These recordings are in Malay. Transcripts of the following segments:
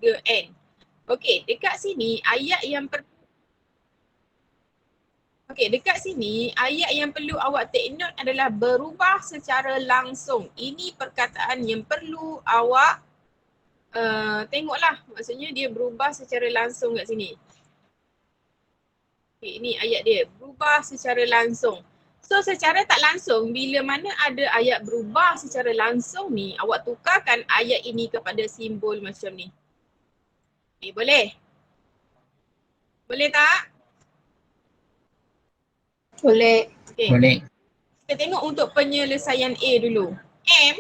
3n. Okey, dekat sini ayat yang perlu awak take note adalah berubah secara langsung. Ini perkataan yang perlu awak tengoklah. Maksudnya dia berubah secara langsung kat sini. Okay, ini ayat dia, berubah secara langsung. So secara tak langsung, bila mana ada ayat berubah secara langsung ni, awak tukarkan ayat ini kepada simbol macam ni. Okay, boleh? Boleh tak? Boleh. Okay. Boleh. Kita tengok untuk penyelesaian A dulu. M,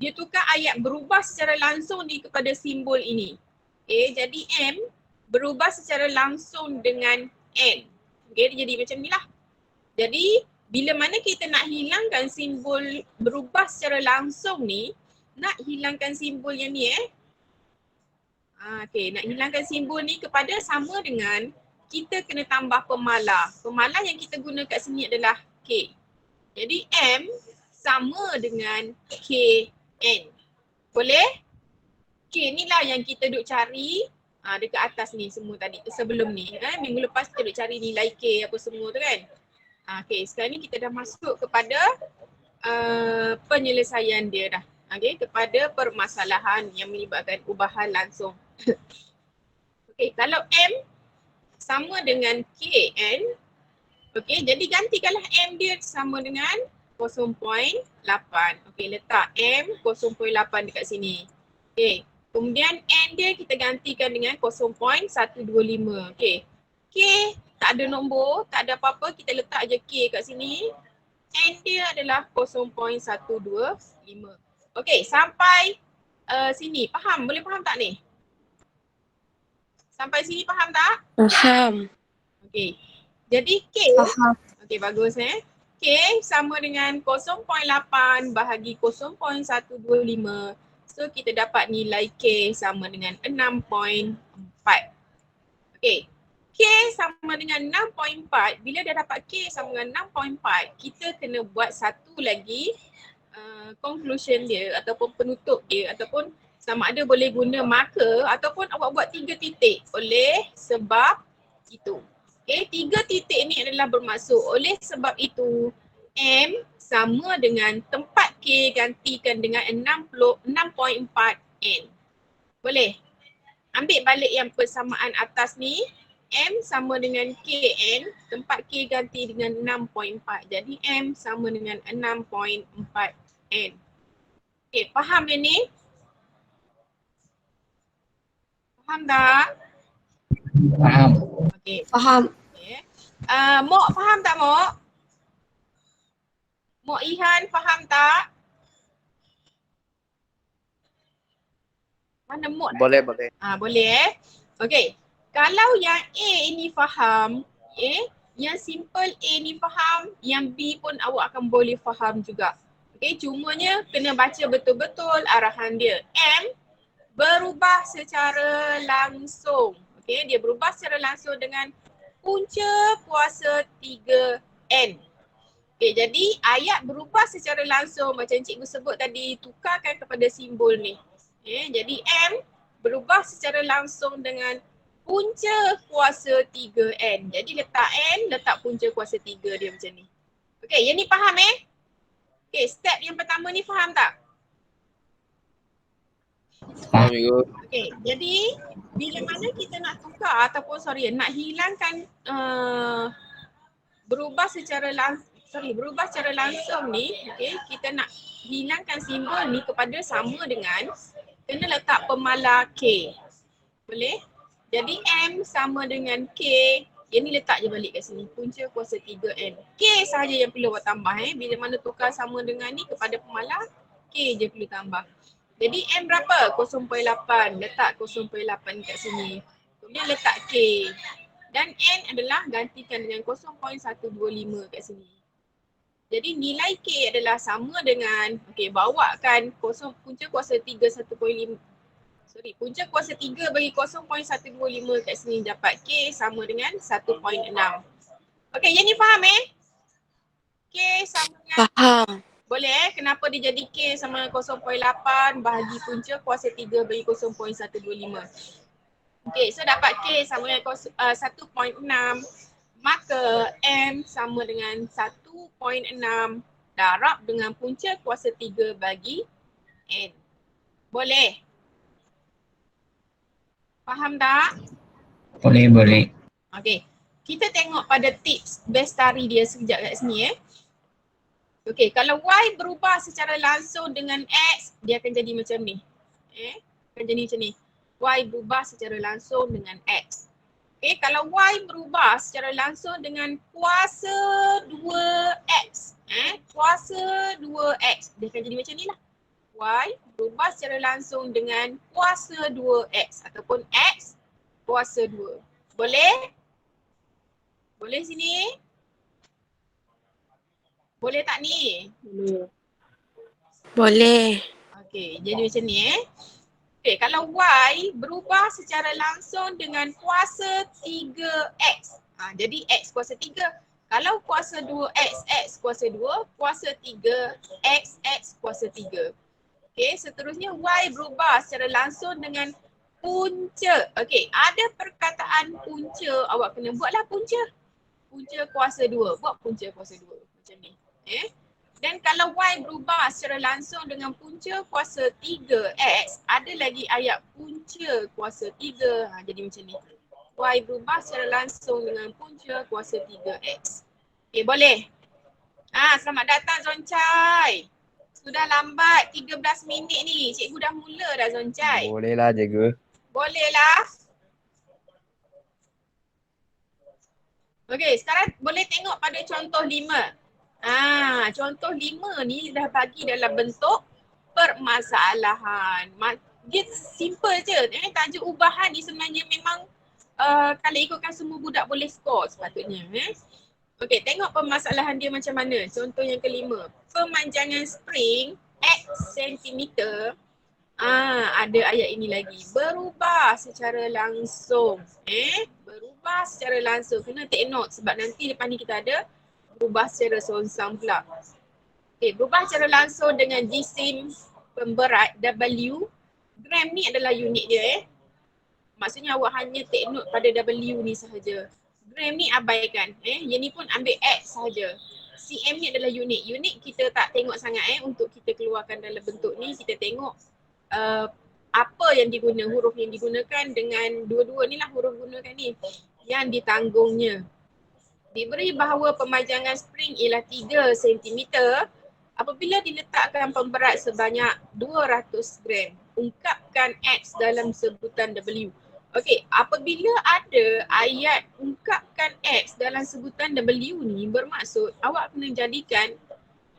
dia tukar ayat berubah secara langsung ni kepada simbol ini. Okay, jadi M berubah secara langsung dengan N. Okay, dia jadi macam ni lah. Jadi, bila mana kita nak hilangkan simbol berubah secara langsung ni, nak hilangkan simbol yang ni okay, nak hilangkan simbol ni kepada sama dengan kita kena tambah pemalar. Pemalar yang kita guna kat sini adalah K. Jadi M sama dengan KN. Boleh? K ni lah yang kita duk cari dekat atas ni semua tadi, sebelum ni. Minggu lepas kita duk cari nilai K apa semua tu kan. Okay, sekarang ni kita dah masuk kepada penyelesaian dia dah. Okay, kepada permasalahan yang melibatkan ubahan langsung. Okay, kalau M sama dengan KN, okay, jadi gantikanlah M dia sama dengan 0.8. Okay, letak M 0.8 dekat sini. Okay, kemudian N dia kita gantikan dengan 0.125. Okay, K tak ada nombor, tak ada apa-apa, kita letak je K kat sini. N dia adalah 0.125. Okay, sampai sini. Faham? Boleh faham tak ni? Sampai sini faham tak? Faham. Okay. Jadi K. Faham. Okay, bagus K sama dengan 0.8 bahagi 0.125. So, kita dapat nilai K sama dengan 6.4. Okay. K sama dengan 6.4. Bila dah dapat K sama dengan 6.4, kita kena buat satu lagi conclusion dia ataupun penutup dia, ataupun sama ada boleh guna marker ataupun awak buat 3 titik. Oleh sebab itu. Okay, 3 titik ni adalah bermaksud oleh sebab itu M sama dengan tempat K gantikan dengan 6.4 N. Boleh? Ambil balik yang persamaan atas ni. M sama dengan KN, tempat K ganti dengan 6.4. Jadi M sama dengan 6.4 N. Okay, faham dia ni? Faham tak? Faham. Okay. Faham. Okay. Mok faham tak Mok? Mok Ihan faham tak? Mana Mok? Boleh, boleh. Boleh Okay. Kalau yang A ini faham, yang simple A ni faham, yang B pun awak akan boleh faham juga. Okay, cumanya kena baca betul-betul arahan dia. M berubah secara langsung. Okay, dia berubah secara langsung dengan punca kuasa 3N. Okay, jadi ayat berubah secara langsung macam cikgu sebut tadi, tukarkan kepada simbol ni. Okay, jadi M berubah secara langsung dengan punca kuasa 3N. Jadi letak N, letak punca kuasa 3 dia macam ni. Okay, yang ni faham Okay, step yang pertama ni faham tak? Faham juga. Okay, jadi bila mana kita nak tukar ataupun nak hilangkan berubah secara langsung ni, okay, kita nak hilangkan simbol ni kepada sama dengan kena letak pemalar K. Boleh? Jadi M sama dengan K. Yang ni letak je balik kat sini. Punca kuasa 3N. K sahaja yang perlu awak tambah Bila mana tukar sama dengan ni kepada pemalar, K je perlu tambah. Jadi M berapa? 0.8. Letak 0.8 kat sini. Kemudian letak K. Dan N adalah gantikan dengan 0.125 kat sini. Jadi nilai K adalah sama dengan, bawakan punca kuasa 3 punca kuasa 3 bagi 0.125 kat sini dapat K sama dengan 1.6. Okay, yang ni faham K sama dengan Faham. Boleh? Kenapa dia jadi K sama 0.8 bahagi punca kuasa 3 bagi 0.125. Okay, so dapat K sama dengan 1.6. Maka M sama dengan 1.6 darab dengan punca kuasa 3 bagi N. Boleh? Faham tak? Boleh. Okay. Kita tengok pada tips bestari dia sekejap kat sini Okay, kalau Y berubah secara langsung dengan X, dia akan jadi macam ni. Akan jadi macam ni. Y berubah secara langsung dengan X. Okay, kalau Y berubah secara langsung dengan kuasa 2X. Kuasa 2X. Dia akan jadi macam ni lah. Y berubah secara langsung dengan kuasa 2X ataupun X kuasa 2. Boleh? Boleh sini? Boleh tak ni? Boleh. Okey, jadi macam ni Okey, kalau Y berubah secara langsung dengan kuasa 3X. Jadi X kuasa 3. Kalau kuasa 2X, X kuasa 2. Kuasa 3, X kuasa 3. Okey, seterusnya Y berubah secara langsung dengan punca. Okey, ada perkataan punca. Awak kena buatlah punca. Punca kuasa 2. Buat punca kuasa 2. Macam ni. Dan kalau Y berubah secara langsung dengan punca kuasa 3X, ada lagi ayat punca kuasa 3. Jadi macam ni. Y berubah secara langsung dengan punca kuasa 3X. Okay, boleh? Selamat datang Zoncai. Sudah lambat 13 minit ni. Cikgu dah mula dah Zoncai. Boleh lah cikgu. Boleh lah. Okey, sekarang boleh tengok pada contoh 5. Contoh 5 ni dah bagi dalam bentuk permasalahan. Dia simple je. Tajuk ubahan ni sebenarnya memang kalau ikutkan semua budak boleh skor sepatutnya. Okey, tengok permasalahan dia macam mana. Contoh yang kelima. Pemanjangan spring X sentimeter. Ada ayat ini lagi. Berubah secara langsung. Berubah secara langsung. Kena take note sebab nanti depan ni kita ada berubah secara songsang pula. Okay, berubah secara langsung dengan jisim pemberat W. Gram ni adalah unit dia Maksudnya awak hanya take note pada W ni sahaja. Gram ni abaikan. Yang ni pun ambil X sahaja. CM ni adalah unit. Unit kita tak tengok sangat untuk kita keluarkan dalam bentuk ni. Kita tengok apa yang diguna, huruf yang digunakan dengan dua-dua ni lah huruf gunakan ni. Yang ditanggungnya. Diberi bahawa pemanjangan spring ialah 3 cm apabila diletakkan pemberat sebanyak 200 gram. Ungkapkan X dalam sebutan W. Okey, apabila ada ayat ungkapkan X dalam sebutan W ni bermaksud awak kena jadikan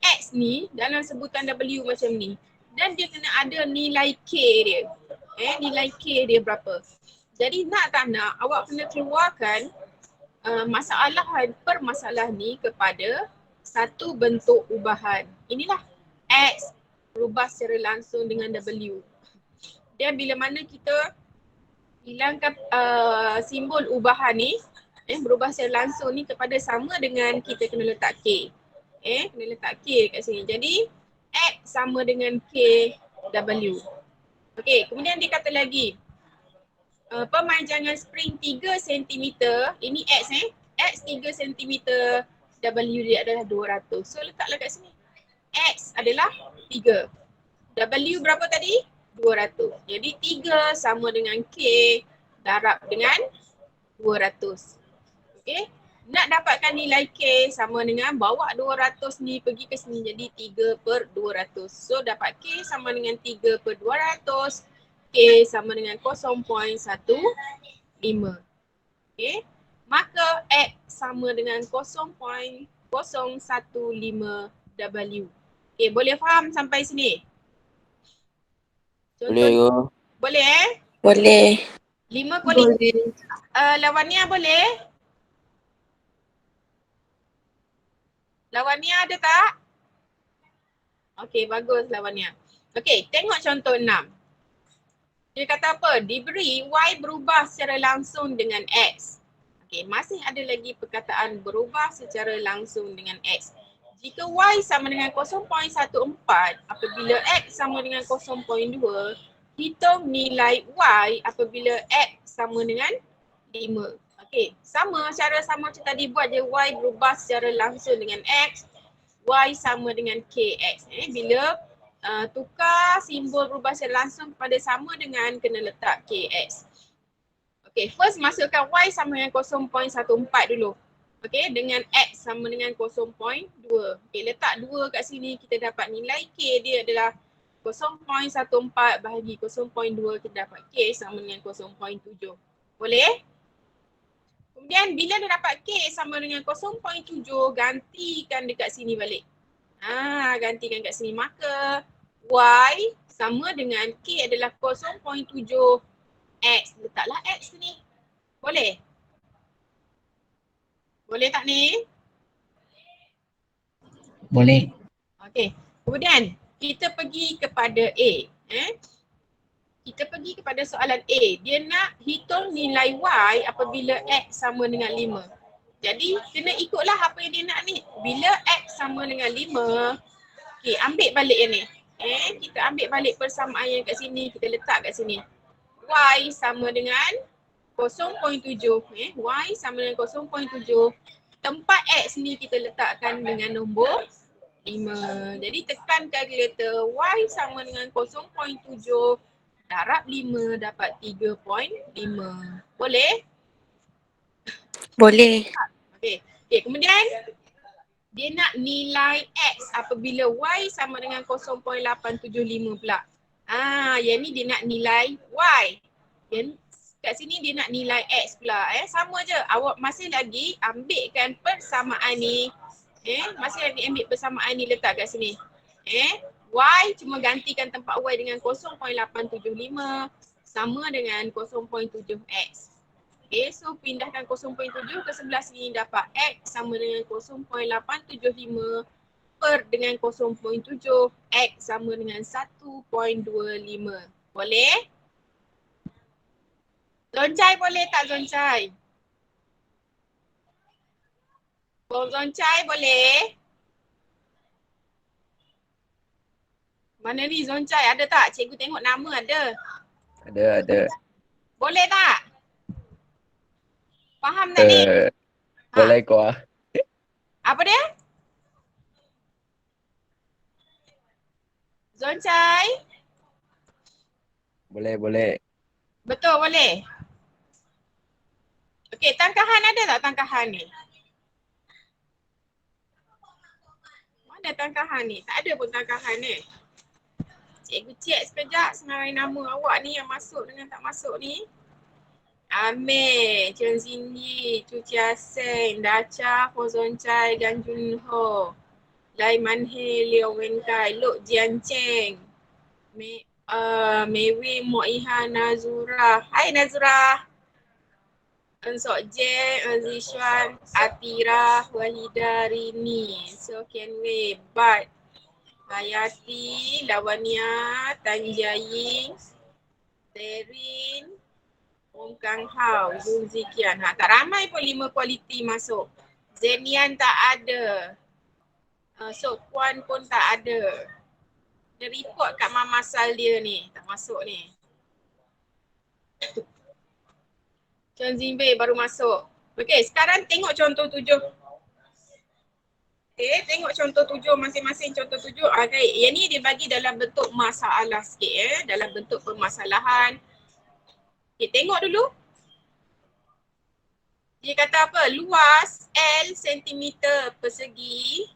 X ni dalam sebutan W macam ni. Dan dia kena ada nilai K dia. Nilai K dia berapa. Jadi nak tak nak awak kena keluarkan permasalahan ni kepada satu bentuk ubahan. Inilah X berubah secara langsung dengan W. Dan bila mana kita hilangkan simbol ubahan ni, berubah secara langsung ni kepada sama dengan kita kena letak K. Kena letak K kat sini. Jadi X sama dengan KW. Okey, kemudian dia kata lagi pemanjangan spring 3 cm, ini X X 3 cm, W dia adalah 200. So letaklah kat sini. X adalah 3. W berapa tadi? 200. Jadi 3 sama dengan K darab dengan 200. Okey. Nak dapatkan nilai K sama dengan bawa 200 ni pergi ke sini jadi 3/200. So dapat K sama dengan 3/200. K sama dengan 0.15. Okay. Maka X sama dengan 0.015 W. Okay, boleh faham sampai sini? Contoh, boleh Boleh. 5 kulit. Lawannya boleh? Lawannya ada tak? Okay, bagus lawannya. Okay, tengok contoh 6. Dia kata apa? Diberi Y berubah secara langsung dengan X. Okey, masih ada lagi perkataan berubah secara langsung dengan X. Jika Y sama dengan 0.14 apabila X sama dengan 0.2, hitung nilai Y apabila X sama dengan 5. Okey, cara sama macam tadi buat je. Y berubah secara langsung dengan X, Y sama dengan KX. Bila tukar simbol berubah secara langsung kepada sama dengan kena letak KX. Okey, first masukkan Y sama dengan 0.14 dulu. Okey, dengan X sama dengan 0.2. Okey, letak 2 kat sini, kita dapat nilai K dia adalah 0.14 bahagi 0.2, kita dapat K sama dengan 0.7. Boleh? Kemudian bila dah dapat K sama dengan 0.7, gantikan dekat sini balik. Gantikan kat sini. Maka Y sama dengan K adalah 0.7 X. Letaklah X ni. Boleh? Boleh tak ni? Boleh. Okey. Kemudian kita pergi kepada A. Kita pergi kepada soalan A. Dia nak hitung nilai Y apabila X sama dengan 5. Jadi kena ikutlah apa yang dia nak ni. Bila X sama dengan 5, okey, ambil balik yang ni. Kita ambil balik persamaan yang kat sini, kita letak kat sini. Y sama dengan 0.7. Y sama dengan 0.7. Tempat X ni kita letakkan dengan nombor 5. Jadi tekan kalkulator. Y sama dengan 0.7 darab 5 dapat 3.5. Boleh? Boleh. Okey. Kemudian dia nak nilai X apabila Y sama dengan 0.875 pula. Yang ni dia nak nilai Y. Kat sini dia nak nilai X pula. Sama je. Awak masih lagi ambilkan persamaan ni. Masih lagi ambil persamaan ni, letak kat sini. Y cuma gantikan tempat Y dengan 0.875 sama dengan 0.7X. So pindahkan 0.7 ke sebelah sini, dapat X sama dengan 0.875 per dengan 0.7, X sama dengan 1.25. Boleh? Zoncai boleh tak Zoncai? Zoncai boleh? Mana ni Zoncai, ada tak? Cikgu tengok nama ada. Ada. Boleh tak? Faham tak ni? Boleh kau. Apa dia? Zoncai? Boleh. Betul boleh? Okey, tangkahan ada tak tangkahan ni? Mana tangkahan ni? Tak ada pun tangkahan ni. Cikgu cek sekejap senarai nama awak ni yang masuk dengan tak masuk ni. Amir, Chen Xinyi, Chu Chia Seng, Dacha, Ho Zoncai, Gan Junho, Lai Manhe, Liu Wenkai, Lok Jian Cheng, Mei Mo Ihan, Nazura. Hai Nazura. En Sok Je, En Zishuan, Atira, Wahida, Rini, So Ken Wei, Bat, Hayati, Lawania, Tan Jiaying, Terin, Wong Kang Hao, Zul Zikian. Tak ramai pun 5 kualiti masuk. Zenian tak ada. Sok Puan pun tak ada. Dia report kat Mama Sal dia ni, tak masuk ni. Chen Zinbei baru masuk. Okey, sekarang tengok contoh 7. Tengok contoh 7 masing-masing contoh 7. Okay, yang ni dia bagi dalam bentuk masalah sikit dalam bentuk permasalahan. Okay, tengok dulu. Dia kata apa? Luas L sentimeter persegi.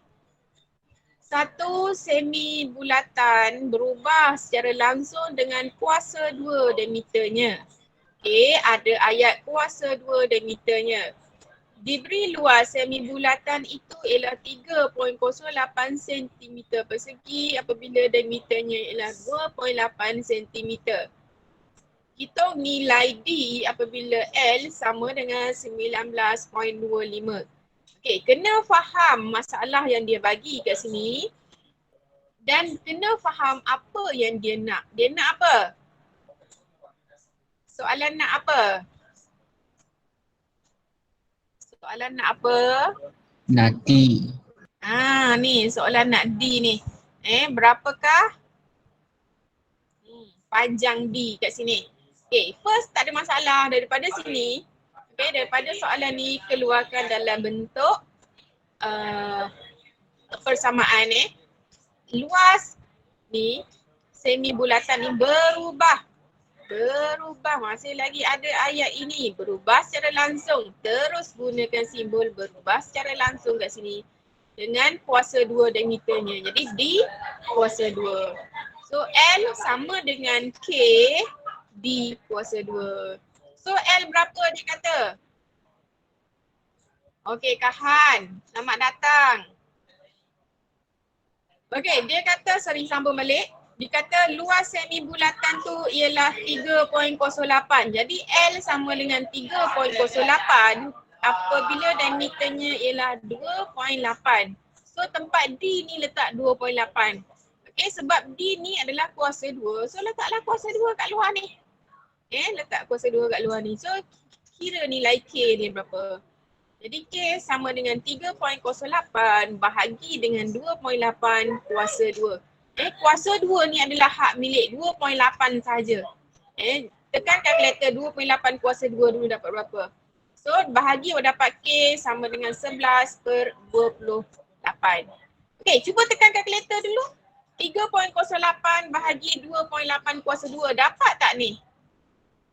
Satu semi bulatan berubah secara langsung dengan kuasa 2 diameternya. Ada ayat kuasa 2 diameternya. Diberi luas semi bulatan itu ialah 3.08 cm persegi apabila diameternya ialah 2.8 cm. Hitung nilai D apabila L sama dengan 19.25. Okey, kena faham masalah yang dia bagi kat sini dan kena faham apa yang dia nak. Dia nak apa? Soalan nak apa? Soalan nak apa? Nanti. Ni soalan nak D ni. Berapakah panjang D kat sini? Okay, first tak ada masalah daripada sini. Okay, daripada soalan ni keluarkan dalam bentuk persamaan luas ni semi bulatan ni berubah. Masih lagi ada ayat ini berubah secara langsung. Terus gunakan simbol berubah secara langsung kat sini dengan kuasa 2 diameternya. Jadi D kuasa 2. So L sama dengan K D kuasa 2. So L berapa dia kata? Okey, Kahan, selamat datang. Okey, dia kata sering sambung balik. Dia kata luas semi bulatan tu ialah 3.08. Jadi L sama dengan 3.08 apabila diameternya ialah 2.8. So tempat D ni letak 2.8. Okey, sebab D ni adalah kuasa 2. So letaklah kuasa 2 kat luar ni. Letak kuasa 2 kat luar ni. So kira nilai K ni berapa? Jadi K sama dengan 3.08 bahagi dengan 2.8 kuasa 2. Kuasa 2 ni adalah hak milik 2.8 sahaja. Tekan kalkulator 2.8 kuasa 2 dulu dapat berapa? So bahagi dapat K sama dengan 11/28. Okey, cuba tekan kalkulator dulu. 3.08 bahagi 2.8 kuasa 2 dapat tak ni?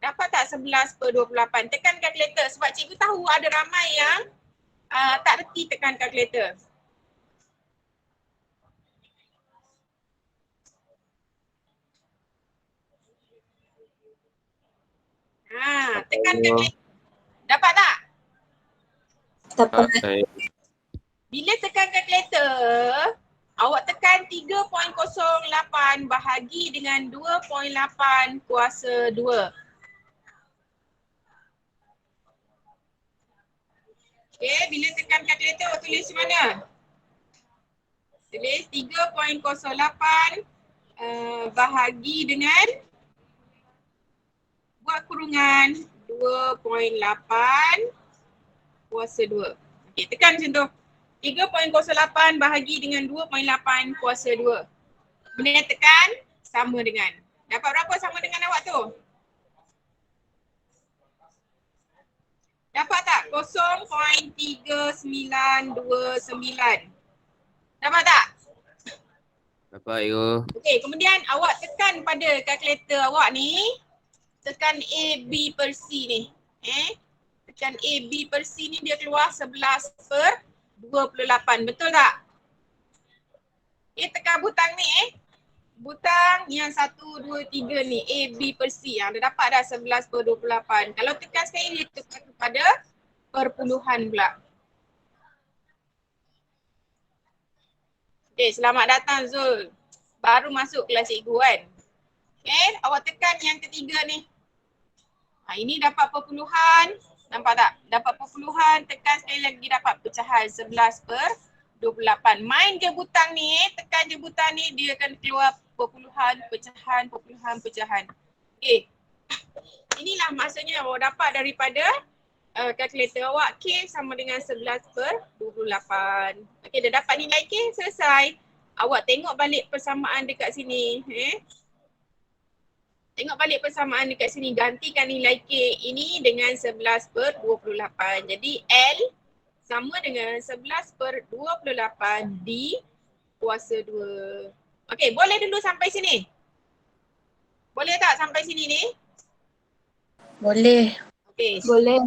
Dapat tak 11/28? Tekan kalkulator sebab cikgu tahu ada ramai yang tak reti tekan kalkulator. Tekan kalkulator. Dapat tak? Dapat. Bila tekan kalkulator, awak tekan 3.08 bahagi dengan 2.8 kuasa 2. Okay, bila tekan kalkulator awak tulis mana? Tulis 3.08 bahagi dengan buat kurungan 2.8 kuasa 2. Okay, tekan macam tu. 3.08 bahagi dengan 2.8 kuasa 2. Bila tekan, sama dengan. Dapat berapa sama dengan awak tu? Dapat tak? 0.3929. Dapat tak? Dapat you. Okey, kemudian awak tekan pada kalkulator awak ni. Tekan A, B per C ni. Tekan A, B per C ni dia keluar 11/28. Betul tak? Tekan butang ni butang yang 1, 2, 3 ni A, B per C. Dia dapat dah 11/28. Kalau tekan sekali dia tekan kepada perpuluhan pula. Selamat datang Zul. Baru masuk kelas cikgu kan? Awak tekan yang ketiga ni. Ini dapat perpuluhan. Nampak tak? Dapat perpuluhan, tekan sekali lagi dapat pecahan 11/28. Main je butang ni, tekan je butang ni, dia akan keluar perpuluhan, pecahan, perpuluhan, pecahan. Inilah maksudnya awak dapat daripada kalkulator awak. K sama dengan 11/28. Dah dapat nilai K, selesai. Awak tengok balik persamaan dekat sini. Tengok balik persamaan dekat sini, gantikan nilai K ini dengan 11/28. Jadi L sama dengan 11/28 D kuasa 2. Okey, boleh dulu sampai sini? Boleh tak sampai sini ni? Boleh. Okey. Boleh.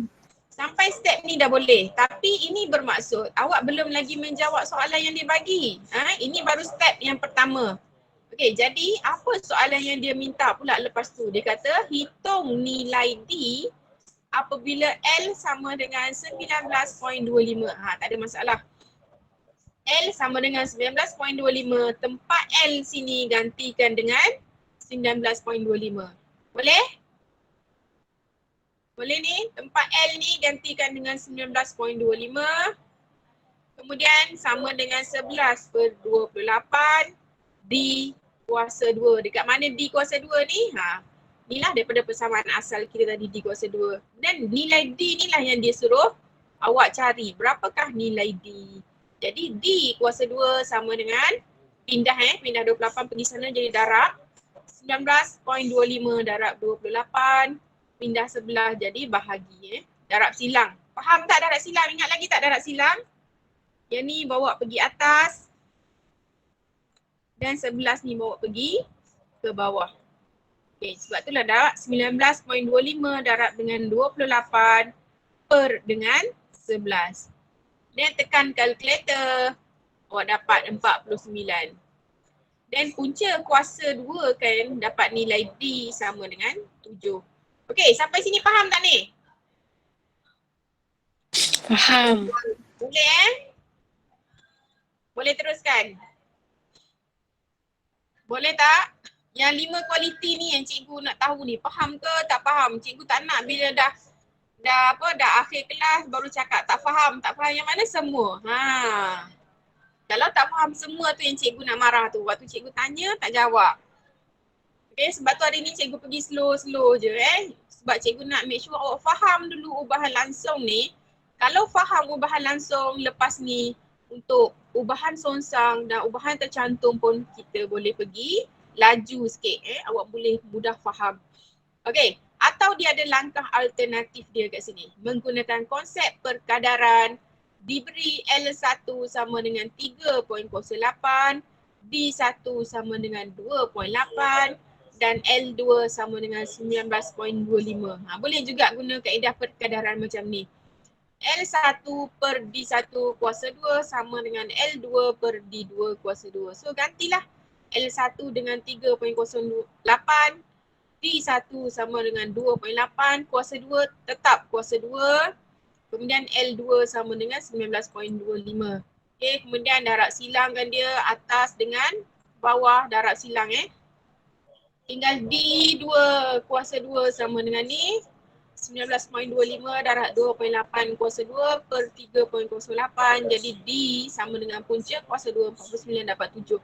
Sampai step ni dah boleh. Tapi ini bermaksud awak belum lagi menjawab soalan yang dia bagi. Ini baru step yang pertama. Okey, jadi apa soalan yang dia minta pula lepas tu? Dia kata hitung nilai D apabila L sama dengan 19.25. Tak ada masalah. L sama dengan 19.25. Tempat L sini gantikan dengan 19.25. Boleh? Boleh ni? Tempat L ni gantikan dengan 19.25. Kemudian sama dengan 11/28 D kuasa 2. Dekat mana D kuasa 2 ni? Inilah daripada persamaan asal kita tadi D kuasa 2. Dan nilai D ni lah yang dia suruh awak cari. Berapakah nilai D? Jadi D kuasa 2 sama dengan pindah 28 pergi sana jadi darab 19.25 darab 28, pindah sebelah jadi bahagi darab silang. Faham tak darab silang? Ingat lagi tak darab silang? Yang ni bawa pergi atas dan 11 ni bawa pergi ke bawah. Okay, sebab itulah darab 19.25 darab dengan 28 per dengan 11. Dan tekan kalkulator, awak dapat 49. Dan punca kuasa 2 kan dapat nilai D sama dengan 7. Okey, sampai sini faham tak ni? Faham. Boleh Boleh teruskan? Boleh tak? Yang 5 kualiti ni yang cikgu nak tahu ni, faham ke tak faham? Cikgu tak nak bila dah akhir kelas baru cakap tak faham yang mana semua. Kalau tak faham semua tu yang cikgu nak marah tu. Waktu cikgu tanya tak jawab. Okay, sebab tu hari ni cikgu pergi slow je Sebab cikgu nak make sure awak faham dulu ubahan langsung ni. Kalau faham ubahan langsung lepas ni untuk ubahan songsang dan ubahan tercantum pun kita boleh pergi laju sikit awak boleh mudah faham. Okay, atau dia ada langkah alternatif dia kat sini. Menggunakan konsep perkadaran diberi L1 sama dengan 3.08, D1 sama dengan 2.8 dan L2 sama dengan 19.25. Boleh juga guna kaedah perkadaran macam ni. L1 per D1 kuasa 2 sama dengan L2 per D2 kuasa 2. So gantilah L1 dengan 3.08, D1 sama dengan 2.8, kuasa 2 tetap kuasa 2. Kemudian L2 sama dengan 19.25. Okay, kemudian darab silangkan dia atas dengan bawah darab silang Tinggal D2 kuasa 2 sama dengan ni 19.25 darab 2.8 kuasa 2 per 3.08. Jadi D sama dengan punca kuasa 2 49 dapat 7.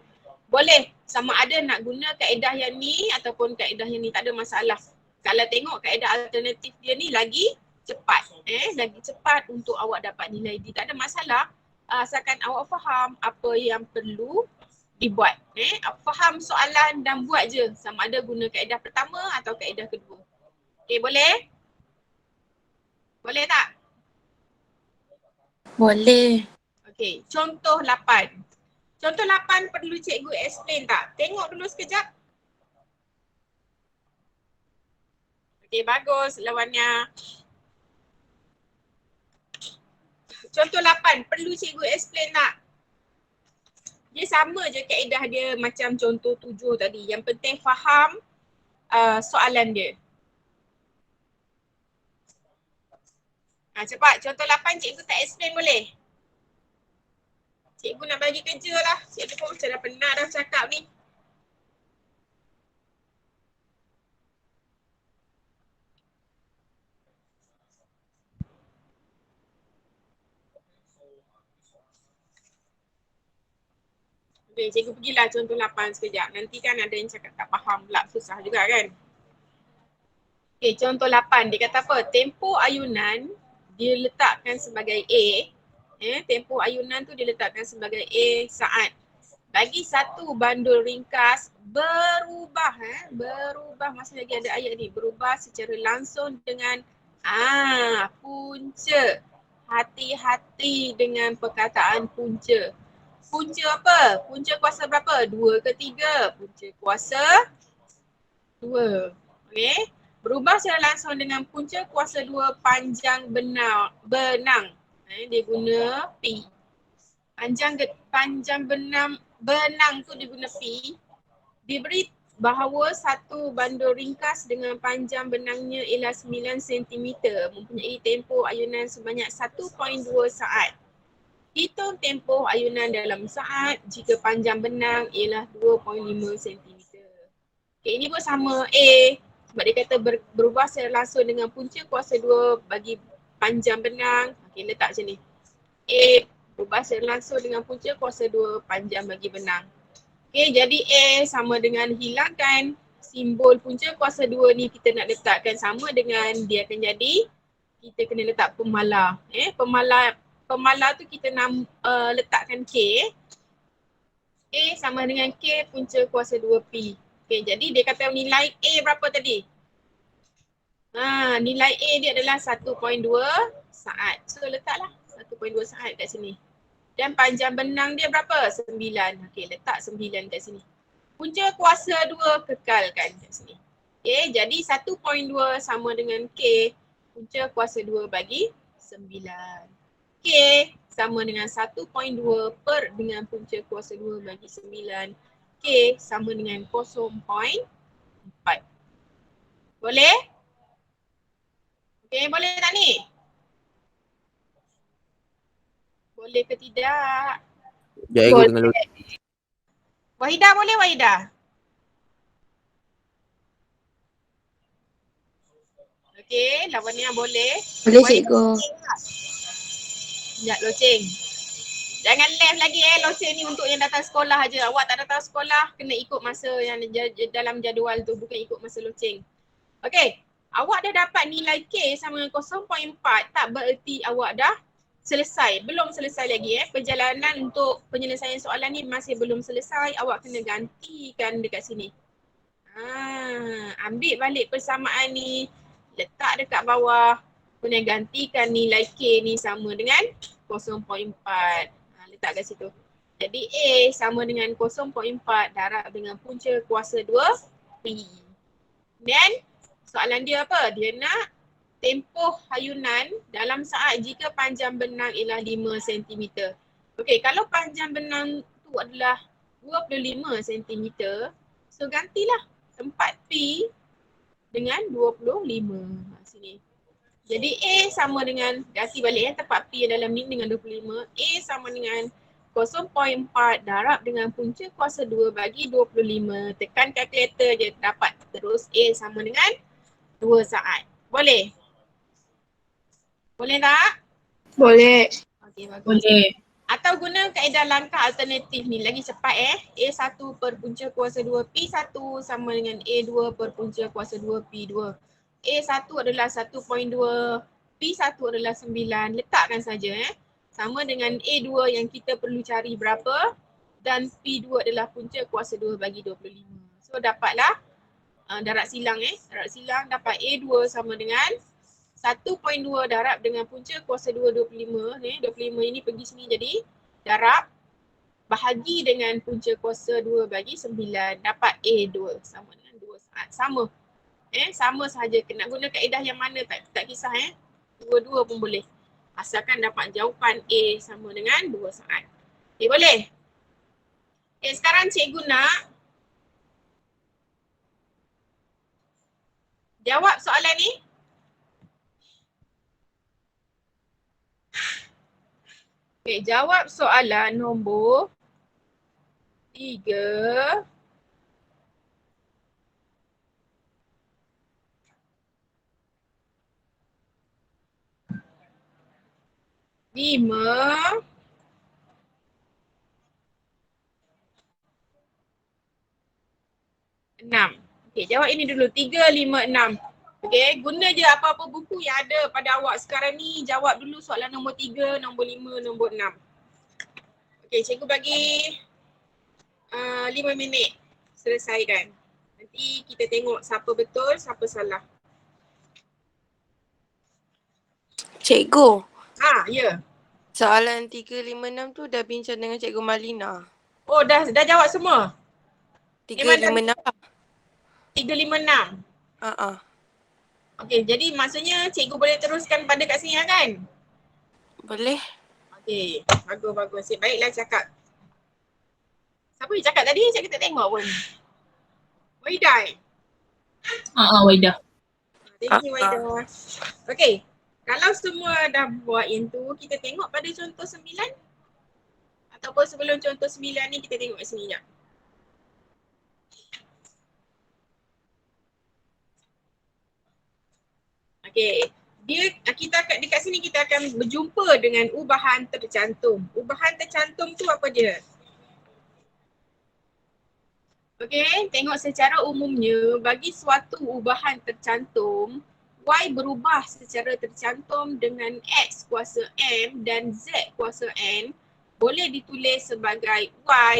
Boleh sama ada nak guna kaedah yang ni ataupun kaedah yang ni, tak ada masalah. Kalau tengok kaedah alternatif dia ni lagi cepat. Lagi cepat untuk awak dapat nilai D. Tak ada masalah. Asalkan awak faham apa yang perlu dibuat. Faham soalan dan buat je. Sama ada guna kaedah pertama atau kaedah kedua. Okay, boleh? Boleh tak? Boleh. Okay, contoh 8. Contoh 8 perlu cikgu explain tak? Tengok dulu sekejap. Okay, bagus lawannya. Contoh 8, perlu cikgu explain tak? Dia sama je kaedah dia macam contoh 7 tadi. Yang penting faham soalan dia. Cepat, contoh 8 cikgu tak explain boleh? Cikgu nak bagi kerja lah. Cikgu pun macam dah penat dah cakap ni. Okay, cikgu pergilah contoh 8 sekejap. Nanti kan ada yang cakap tak faham pula, susah juga kan. Okay, contoh 8. Dia kata apa? Tempoh ayunan dia letakkan sebagai A. Tempoh ayunan tu dia letakkan sebagai A saat. Bagi satu bandul ringkas berubah. Berubah, masih lagi ada ayat ni. Berubah secara langsung dengan punca. Hati-hati dengan perkataan punca. Punca apa? Punca kuasa berapa? 2 ke 3? Punca kuasa 2. Okay. Berubah secara langsung dengan punca kuasa 2 panjang benang. Dia guna P. Panjang benang tu dia guna P. Diberi bahawa satu bandul ringkas dengan panjang benangnya ialah 9 cm. Mempunyai tempoh ayunan sebanyak 1.2 saat. Hitung tempoh ayunan dalam saat jika panjang benang ialah 2.5 cm. Okay, ini pun sama A. Sebab dia kata berubah secara langsung dengan punca kuasa 2 bagi panjang benang. Okay, letak macam ni. A berubah secara langsung dengan punca kuasa 2 panjang bagi benang. Okay, jadi A sama dengan hilangkan simbol punca kuasa 2 ni kita nak letakkan sama dengan dia akan jadi kita kena letak pemalar. Pemalar pemalar tu kita letakkan K. A sama dengan K punca kuasa 2P. Okay, jadi dia kata nilai A berapa tadi? Nilai A dia adalah 1.2 saat. So letaklah 1.2 saat kat sini. Dan panjang benang dia berapa? 9. Okey, letak 9 kat sini. Punca kuasa 2 kekalkan kat sini. Okey, jadi 1.2 sama dengan K punca kuasa 2 bagi 9. K sama dengan 1.2 per dengan punca kuasa 2 bagi 9. K sama dengan 0.4. Boleh? Okey, boleh tak ni? Boleh ke tidak? Cikgu tengah lulus. Wahidah boleh Wahidah? Okey, Lawania boleh. Boleh Wahidah cikgu. loceng tak? Sekejap loceng. Jangan left lagi loceng ni untuk yang datang sekolah aja. Awak tak datang sekolah kena ikut masa yang dalam jadual tu, bukan ikut masa loceng. Okey, awak dah dapat nilai K sama dengan 0.4, tak bererti awak dah selesai. Belum selesai lagi Perjalanan untuk penyelesaian soalan ni masih belum selesai. Awak kena gantikan dekat sini. Ambil balik persamaan ni, letak dekat bawah, kemudian gantikan nilai K ni sama dengan 0.4. Letak kat situ. Jadi A sama dengan 0.4 darab dengan punca kuasa 2P. Dan soalan dia apa? Dia nak tempoh hayunan dalam saat jika panjang benang ialah 5 cm. Okey, kalau panjang benang tu adalah 25 cm, so gantilah tempat P dengan 25. Sini. Jadi A sama dengan, ganti balik tempat P dalam ni dengan 25. A sama dengan 0.4 darab dengan punca kuasa 2 bagi 25. Tekan kalkulator je dapat terus A sama dengan 2 saat. Boleh? Boleh tak? Boleh. Okey, bagus. Boleh. Atau guna kaedah langkah alternatif ni lagi cepat A1 per punca kuasa 2 P1 sama dengan A2 per punca kuasa 2 P2. A1 adalah 1.2, P1 adalah 9. Letakkan saja sama dengan A2 yang kita perlu cari berapa dan P2 adalah punca kuasa 2 bagi 25. So dapatlah darab silang darab silang dapat A2 sama dengan 1.2 darab dengan punca kuasa 2 25 25 ini pergi sini jadi darab bahagi dengan punca kuasa 2 bagi 9 dapat A2 sama dengan 2 saat. Sama. Sama sahaja. Nak guna kaedah yang mana tak kisah dua-dua pun boleh. Asalkan dapat jawapan A sama dengan 2 saat. Okay, boleh? Okay, sekarang cikgu nak jawab soalan ni. Okay, jawab soalan nombor 3. 5. 6. Okay, jawab ini dulu. 3, 5, 6. Okay, guna je apa-apa buku yang ada pada awak sekarang ni. Jawab dulu soalan nombor 3, nombor 5, nombor 6. Okay, cikgu bagi 5 minit selesaikan. Nanti kita tengok siapa betul, siapa salah. Cikgu, Ya. soalan 3, 5, 6 tu dah bincang dengan Cikgu Malina. Oh, dah jawab semua? 3, Memang 5, 6 lah. 3, 5, 6. Okey, jadi maksudnya cikgu boleh teruskan pada kat sini kan? Boleh. Okey, bagus. Baiklah cakap. Siapa yang cakap tadi? Cikgu tak tengok pun. Wahidah. Wahidah. Thank you Wahidah. Okey, kalau semua dah buat yang tu, kita tengok pada contoh 9. Ataupun sebelum contoh 9 ni kita tengok kat sini jap. Okey, kita dekat sini kita akan berjumpa dengan ubahan tercantum. Ubahan tercantum tu apa dia? Okey, tengok secara umumnya bagi suatu ubahan tercantum, Y berubah secara tercantum dengan X kuasa M dan Z kuasa N boleh ditulis sebagai Y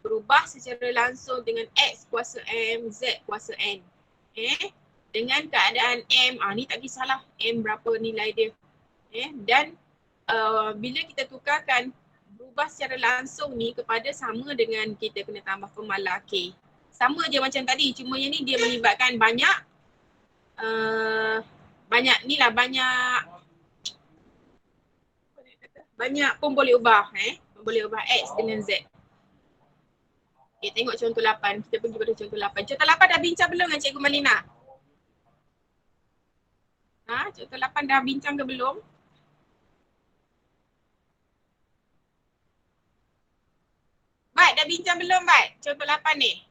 berubah secara langsung dengan X kuasa M, Z kuasa N. Dengan keadaan M, ni tak kisahlah M berapa nilai dia. Dan bila kita tukarkan berubah secara langsung ni kepada sama dengan kita kena tambah pemalar K. Sama je macam tadi, cuma yang ni dia melibatkan banyak pun boleh ubah boleh ubah X dengan Z. Okay, tengok contoh 8. Kita pergi pada contoh 8. Contoh 8 dah bincang belum dengan Cikgu Malina? Contoh 8 dah bincang ke belum? Bat, dah bincang belum Bat? Contoh 8 ni.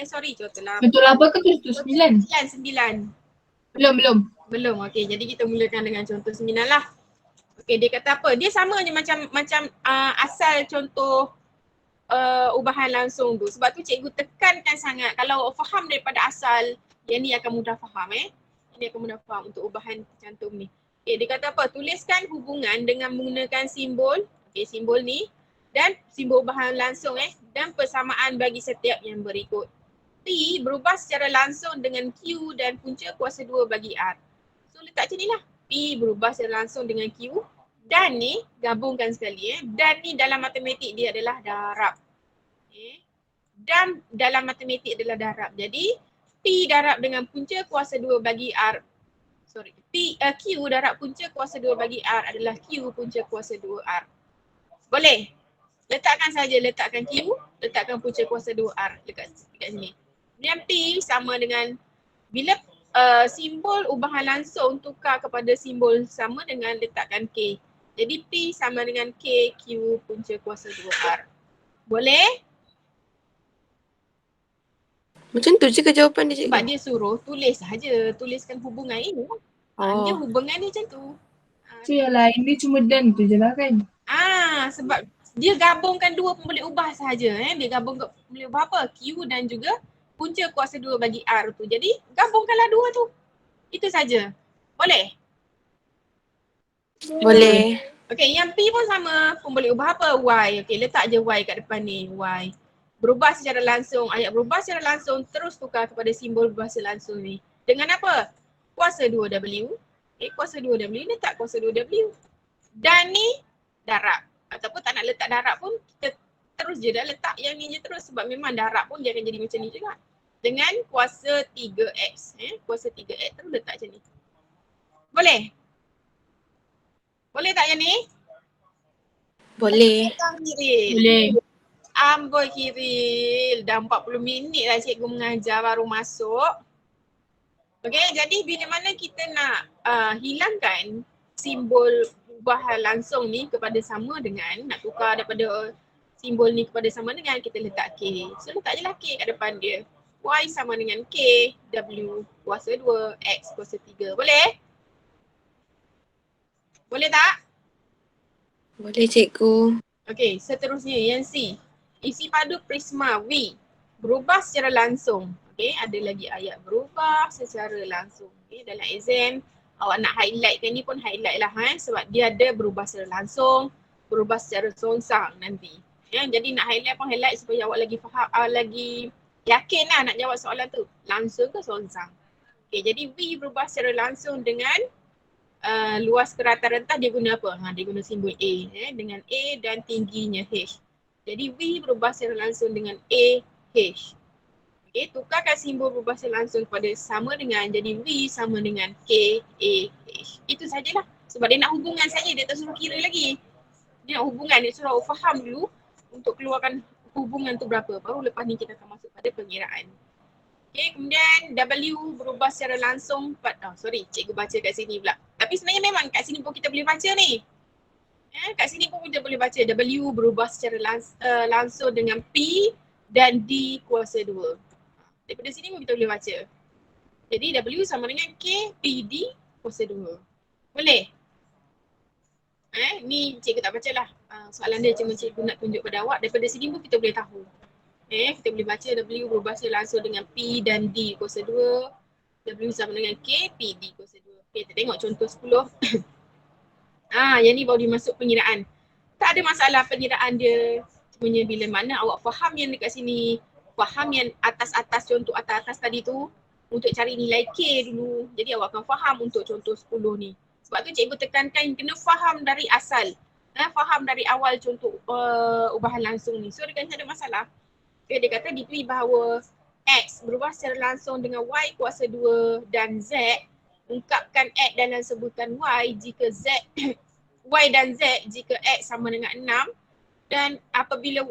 Sorry, contoh 8. Contoh 8 ke contoh 9? 9. Belum. Okey, jadi kita mulakan dengan contoh 9 lah. Okey, dia kata apa? Dia sama je macam asal contoh ubahan langsung tu. Sebab tu cikgu tekankan sangat kalau faham daripada asal, yang ni akan mudah faham Ini akan mudah faham untuk ubahan tercantum ni. Okey, dia kata apa? Tuliskan hubungan dengan menggunakan simbol, simbol ni dan simbol ubahan langsung dan persamaan bagi setiap yang berikut. P berubah secara langsung dengan Q dan punca kuasa 2 bagi R. So letak macam ni lah. P berubah secara langsung dengan Q. Dan ni gabungkan sekali Dan ni dalam matematik dia adalah darab. Dan dalam matematik adalah darab. Jadi P darab dengan punca kuasa 2 bagi R. Q darab punca kuasa 2 bagi R adalah Q punca kuasa 2R. Boleh? Letakkan Q, letakkan punca kuasa 2R dekat sini. Dan P sama dengan bila simbol ubahan langsung tukar kepada simbol sama dengan letakkan K. Jadi P sama dengan K Q punca kuasa 2R. Boleh? Macam tu je ke jawapan dia, Sebab cikgu? dia suruh tulis sahaja, tuliskan hubungan ini. Dia hubungan dia macam tu. So yang lain dia cuma dan tu je lah kan? Sebab dia gabungkan dua pun boleh ubah sahaja. Dia gabungkan boleh ubah apa? Q dan juga punca kuasa 2 bagi R tu. Jadi gabungkanlah dua tu. Itu saja. Boleh? Boleh. Okey, yang P pun sama. Pun boleh ubah apa? Y. Okey, letak je Y kat depan ni. Y. Berubah secara langsung. Ayat berubah secara langsung terus tukar kepada simbol berubah secara langsung ni. Dengan apa? Kuasa 2W. Kuasa 2W, letak kuasa 2W. Dan ni darab. Ataupun tak nak letak darab pun kita terus je dah letak yang ni je terus. Sebab memang darab pun dia akan jadi macam ni juga. Dengan kuasa 3X. Kuasa 3X terus letak macam ni. Boleh? Boleh tak yang ni? Boleh. Boleh. Amboi Kiril, dah 40 minit lah cikgu mengajar baru masuk. Okey, jadi bila mana kita nak hilangkan simbol ubahan langsung ni kepada sama dengan, nak tukar daripada simbol ni kepada sama dengan, kita letak K. So letak je lah K kat depan dia. Y sama dengan K, W kuasa 2, X kuasa 3. Boleh? Boleh tak? Boleh, cikgu. Okey, seterusnya yang C. Isi padu prisma V berubah secara langsung. Okey, ada lagi ayat berubah secara langsung. Okey, dalam exam awak nak highlightkan ni pun highlight lah sebab dia ada berubah secara langsung, berubah secara songsang nanti. Jadi nak highlight pun highlight supaya awak lagi faham, lagi yakin lah nak jawab soalan tu. Langsung ke songsang. Okey, jadi V berubah secara langsung dengan luas kerata rentah dia guna apa? Dia guna simbol A dengan A dan tingginya H. Jadi V berubah secara langsung dengan A, H. Okay, tukarkan simbol berubah secara langsung kepada sama dengan, jadi V sama dengan K, A, H. Itu sajalah. Sebab dia nak hubungan saja, dia tak suruh kira lagi. Dia nak hubungan, dia suruh faham dulu untuk keluarkan hubungan tu berapa. Baru lepas ni kita akan masuk pada pengiraan. Okay, kemudian W berubah secara langsung, cikgu baca kat sini pula. Tapi sebenarnya memang kat sini pun kita boleh baca ni. Kat sini pun kita boleh baca W berubah secara langsung dengan P dan D kuasa 2. Daripada sini pun kita boleh baca. Jadi W sama dengan K, P, D kuasa 2. Boleh? Ni cikgu tak baca lah. Soalan dia cuma cikgu nak tunjuk pada awak. Daripada sini pun kita boleh tahu. Kita boleh baca W berubah secara langsung dengan P dan D kuasa 2. W sama dengan K, PB kuasa 2. Okay, kita tengok contoh 10. Yang ni baru dimasuk pengiraan. Tak ada masalah pengiraan dia. Cumanya bila mana awak faham yang dekat sini, faham yang atas-atas contoh atas-atas tadi tu, untuk cari nilai K dulu. Jadi awak akan faham untuk contoh 10 ni. Sebab tu cikgu tekankan kena faham dari asal. Faham dari awal contoh ubahan langsung ni. So dia kata ada masalah. Okay, dia kata diberi bahawa X berubah secara langsung dengan Y kuasa 2 dan Z. Ungkapkan X dalam sebutan Y jika Z Y dan Z jika X sama dengan 6 dan apabila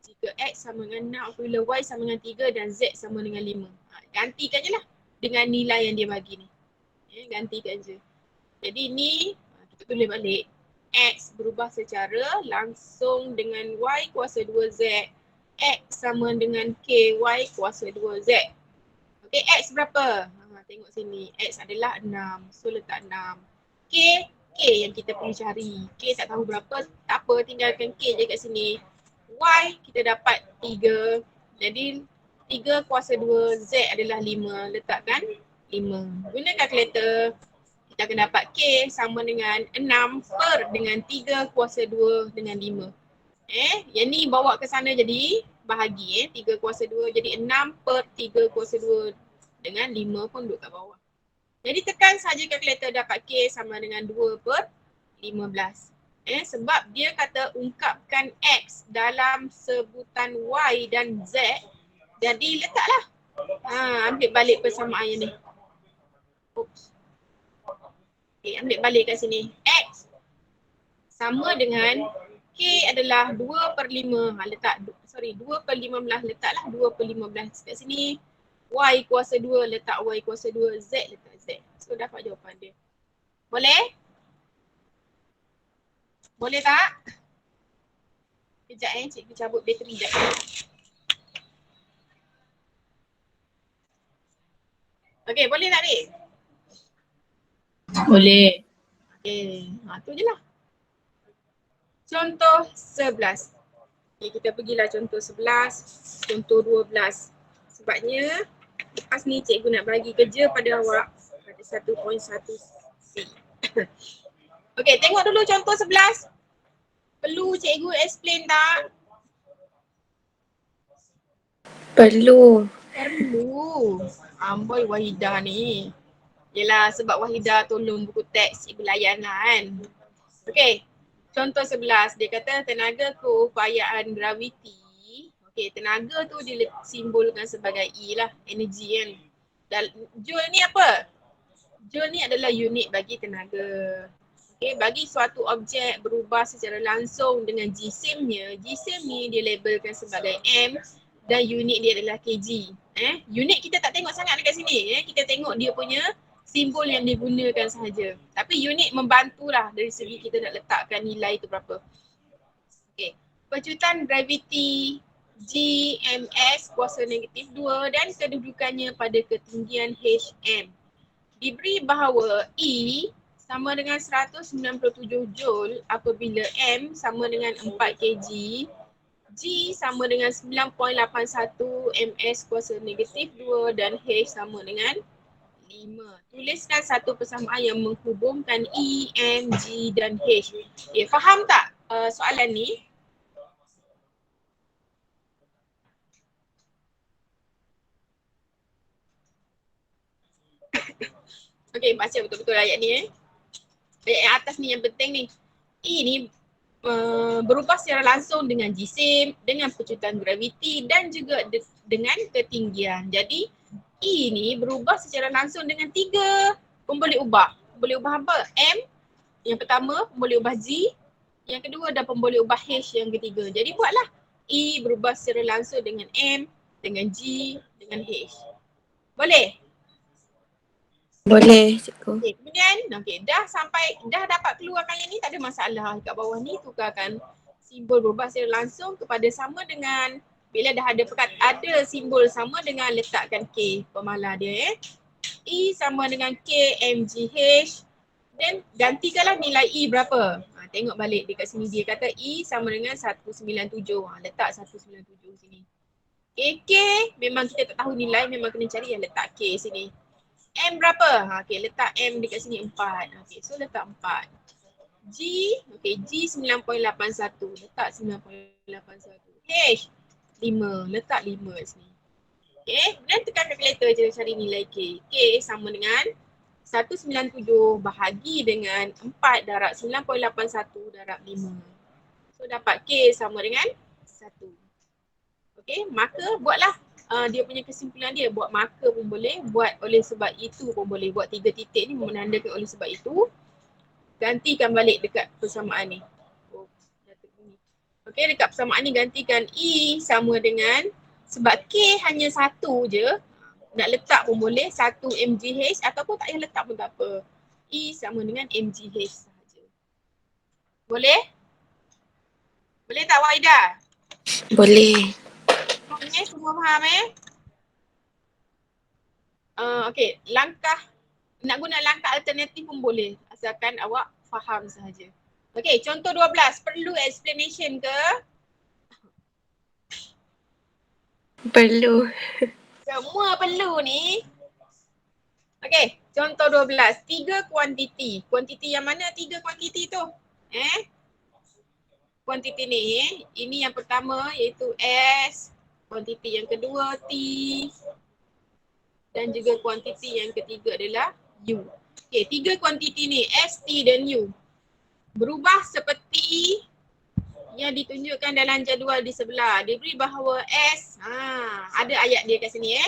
jika X sama dengan 6, apabila Y sama dengan 3 dan Z sama dengan 5. Gantikan je lah dengan nilai yang dia bagi ni. Gantikan je. Jadi ni kita tulis balik. X berubah secara langsung dengan Y kuasa 2Z. X sama dengan K Y kuasa 2Z. Okay, X berapa? Tengok sini. X adalah 6. So letak 6. K yang kita perlu cari. K tak tahu berapa, tak apa, tinggalkan K je kat sini. Y kita dapat 3. Jadi 3 kuasa 2 Z adalah 5. Letakkan 5. Guna kalkulator. Kita akan dapat K sama dengan 6 per dengan 3 kuasa 2 dengan 5. Yang ni bawa ke sana jadi bahagi 3 kuasa 2 jadi 6 per 3 kuasa 2 dengan 5 pun duduk kat bawah. Jadi tekan saja kalkulator dapat K sama dengan 2 per 15. Sebab dia kata ungkapkan X dalam sebutan Y dan Z. Jadi letaklah. Ambil balik persamaan yang ni. Oops. Okay, ambil balik kat sini. X sama dengan K adalah 2 per 5. 2 per 15. Letaklah 2 per 15 kat sini. Y kuasa 2 letak Y kuasa 2. Z letak Z. So dapat jawapan dia. Boleh? Boleh tak? Kejap cikgu cabut bateri sekejap. Okay, boleh tak Rik? Boleh. Okay, tu je lah. Contoh 11. Okay, kita pergilah contoh 11, contoh 12. Sebabnya lepas ni cikgu nak bagi kerja pada awak pada 1.1C. Okay, tengok dulu contoh 11. Perlu cikgu explain tak? Perlu. Perlu. Amboi Wahidah ni. Yelah sebab Wahidah tolong buku teks cikgu layan lah kan. Okay, contoh 11. Dia kata tenaga keupayaan graviti. Okay, tenaga tu disimbolkan sebagai E lah, energi kan. Dan Joule ni apa? Joule ni adalah unit bagi tenaga. Okay, bagi suatu objek berubah secara langsung dengan jisimnya, jisim ni dia labelkan sebagai M dan unit dia adalah kg. Unit kita tak tengok sangat dekat sini. Kita tengok dia punya simbol yang digunakan sahaja. Tapi unit membantulah dari segi kita nak letakkan nilai tu berapa. Okay, pecutan graviti GMS kuasa negatif 2 dan kedudukannya pada ketinggian HM. Diberi bahawa E sama dengan 197 Joule apabila M sama dengan 4 kg, G sama dengan 9.81 ms kuasa negatif 2 dan H sama dengan 5. Tuliskan satu persamaan yang menghubungkan E, M, G dan H. Okay, faham tak soalan ni? Okay, baca betul-betul ayat ni ayat yang atas ni yang penting ni. E ni berubah secara langsung dengan jisim, dengan pecutan graviti dan juga dengan ketinggian. Jadi E ni berubah secara langsung dengan 3 pemboleh ubah. Pemboleh ubah apa? M yang pertama, pemboleh ubah G yang kedua dan pemboleh ubah H yang ketiga. Jadi buatlah E berubah secara langsung dengan M, dengan G, dengan H. Boleh? Boleh cikgu. Okay, kemudian dah dapat keluarkan yang ni, tak ada masalah. Kat bawah ni tukarkan simbol berubah secara langsung kepada sama dengan, bila dah ada simbol sama dengan letakkan K pemalar dia E sama dengan K MGH dan gantikanlah nilai E berapa. Tengok balik dekat sini dia kata E sama dengan 197. Letak 197 sini. K memang kita tak tahu nilai, memang kena cari yang letak K sini. M berapa? Okay, letak M dekat sini 4. Okay, so letak 4. G, okay, G 9.81. Letak 9.81. H, 5. Letak 5 kat sini. Okay, kemudian tekan calculator je cari nilai K. K sama dengan 197 bahagi dengan 4 darab 9.81 darab 5. So dapat K sama dengan 1. Okay, maka buatlah dia punya kesimpulan dia. Buat marker pun boleh, buat oleh sebab itu pun boleh. Buat 3 titik ni menandakan oleh sebab itu. Gantikan balik dekat persamaan ni. Okay, dekat persamaan ni gantikan E sama dengan, sebab K hanya 1 je, nak letak pun boleh 1 mgh ataupun tak payah letak pun tak apa. E sama dengan mgh sahaja. Boleh? Boleh tak Wahida? Boleh. Semua faham okay, langkah, nak guna langkah alternatif pun boleh asalkan awak faham sahaja. Okay, contoh 12, perlu explanation ke? Perlu. Semua perlu ni. Okay, contoh 12, 3 kuantiti. Kuantiti yang mana 3 kuantiti tu? Kuantiti ni, ini yang pertama iaitu S, kuantiti yang kedua T, dan juga kuantiti yang ketiga adalah U. Okay, 3 kuantiti ni S, T dan U berubah seperti yang ditunjukkan dalam jadual di sebelah. Dia beri bahawa S, ada ayat dia kat sini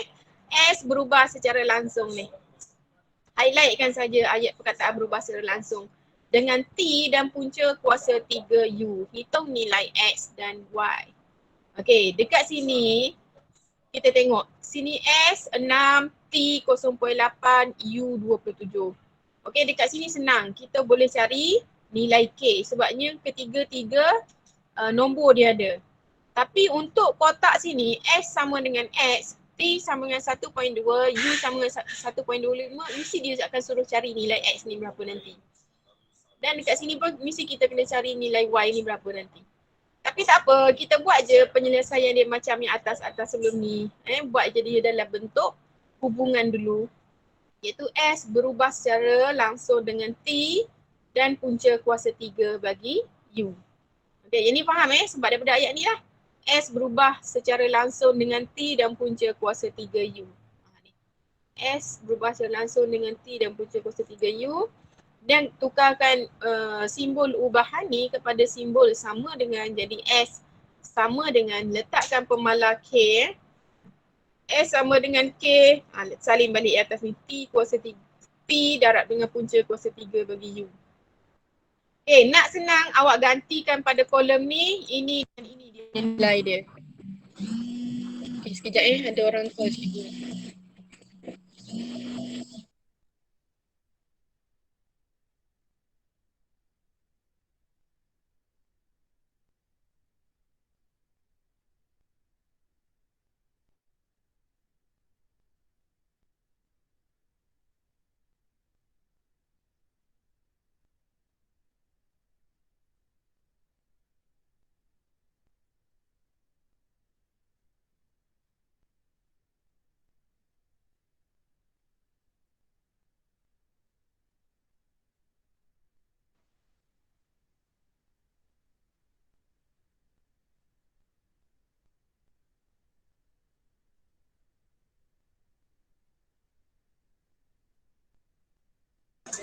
S berubah secara langsung ni. Highlightkan saja ayat perkataan berubah secara langsung. Dengan T dan punca kuasa 3U. Hitung nilai X dan Y. Okay, dekat sini kita tengok. Sini S 6, T 0.8, U 27. Okay, dekat sini senang. Kita boleh cari nilai K sebabnya ketiga-tiga nombor dia ada. Tapi untuk kotak sini, S sama dengan X, T sama dengan 1.2, U sama dengan 1.25, mesti dia akan suruh cari nilai X ni berapa nanti. Dan dekat sini pun mesti kita kena cari nilai Y ni berapa nanti. Tapi tak apa, kita buat je penyelesaian dia macam yang atas-atas sebelum ni. Buat je dia dalam bentuk hubungan dulu. Iaitu S berubah secara langsung dengan T dan punca kuasa 3 bagi U. Okay, yang ni faham sebab daripada ayat ni lah. S berubah secara langsung dengan T dan punca kuasa 3U. S berubah secara langsung dengan T dan punca kuasa 3U. Dan tukarkan simbol ubahan ni kepada simbol sama dengan jadi S sama dengan letakkan pemalar K. S sama dengan K, salin balik atas ni, T kuasa 3. P darab dengan punca kuasa 3 bagi U. Okay, nak senang awak gantikan pada kolom ni, ini dan ini dia nilai dia. Okay, sekejap ada orang call cikgu.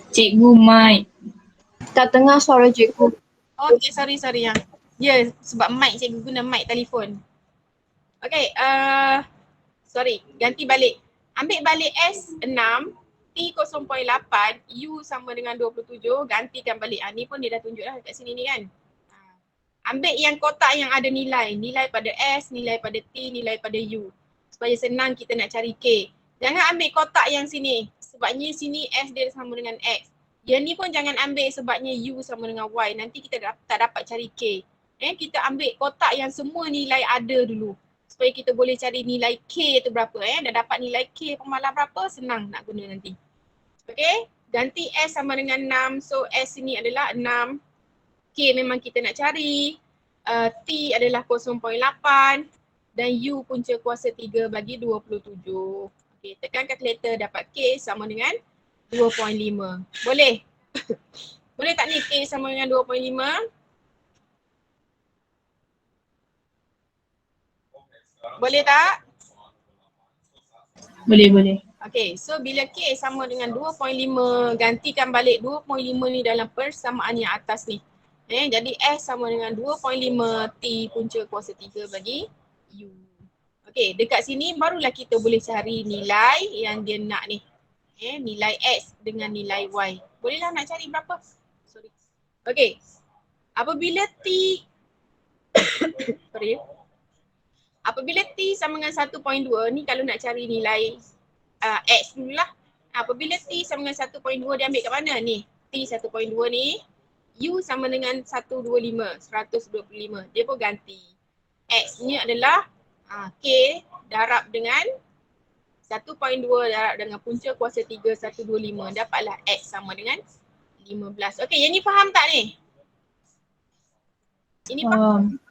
Cikgu mic. Tak dengar suara cikgu. Okay, sorry yang. Ya, sebab mic cikgu guna mic telefon. Okay, sorry, ganti balik. Ambil balik S 6, T 0.8, U sama dengan 27, gantikan balik. Ni pun dia dah tunjuk dah kat sini ni kan. Ambil yang kotak yang ada nilai. Nilai pada S, nilai pada T, nilai pada U. Supaya senang kita nak cari K. Jangan ambil kotak yang sini. Sebabnya sini S dia sama dengan X. Yang ni pun jangan ambil sebabnya U sama dengan Y. Nanti kita tak dapat cari K. Kita ambil kotak yang semua nilai ada dulu. Supaya kita boleh cari nilai K tu berapa. Dah dapat nilai K pemalar berapa, senang nak guna nanti. Okay, ganti S sama dengan 6. So S sini adalah 6. K memang kita nak cari. T adalah 0.8. Dan U punca kuasa 3 bagi 27. Okey, tekan kalkulator dapat K sama dengan 2.5. Boleh? Boleh tak ni K sama dengan 2.5? Boleh tak? Boleh. Okey, so bila K sama dengan 2.5, gantikan balik 2.5 ni dalam persamaan yang atas ni. Jadi S sama dengan 2.5 T punca kuasa 3 bagi U. Okey, dekat sini barulah kita boleh cari nilai yang dia nak ni. Nilai X dengan nilai Y. Bolehlah nak cari berapa? Sorry. Okey, apabila T sorry. Apabila T sama dengan 1.2, ni kalau nak cari nilai X dululah. Apabila T sama dengan 1.2 dia ambil kat mana ni? T 1.2 ni U sama dengan 125. Dia pun ganti. X ni adalah K darab dengan 1.2 darab dengan punca kuasa 3 125. Dapatlah X sama dengan 15. Okey, yang ni faham tak ni? Ini faham?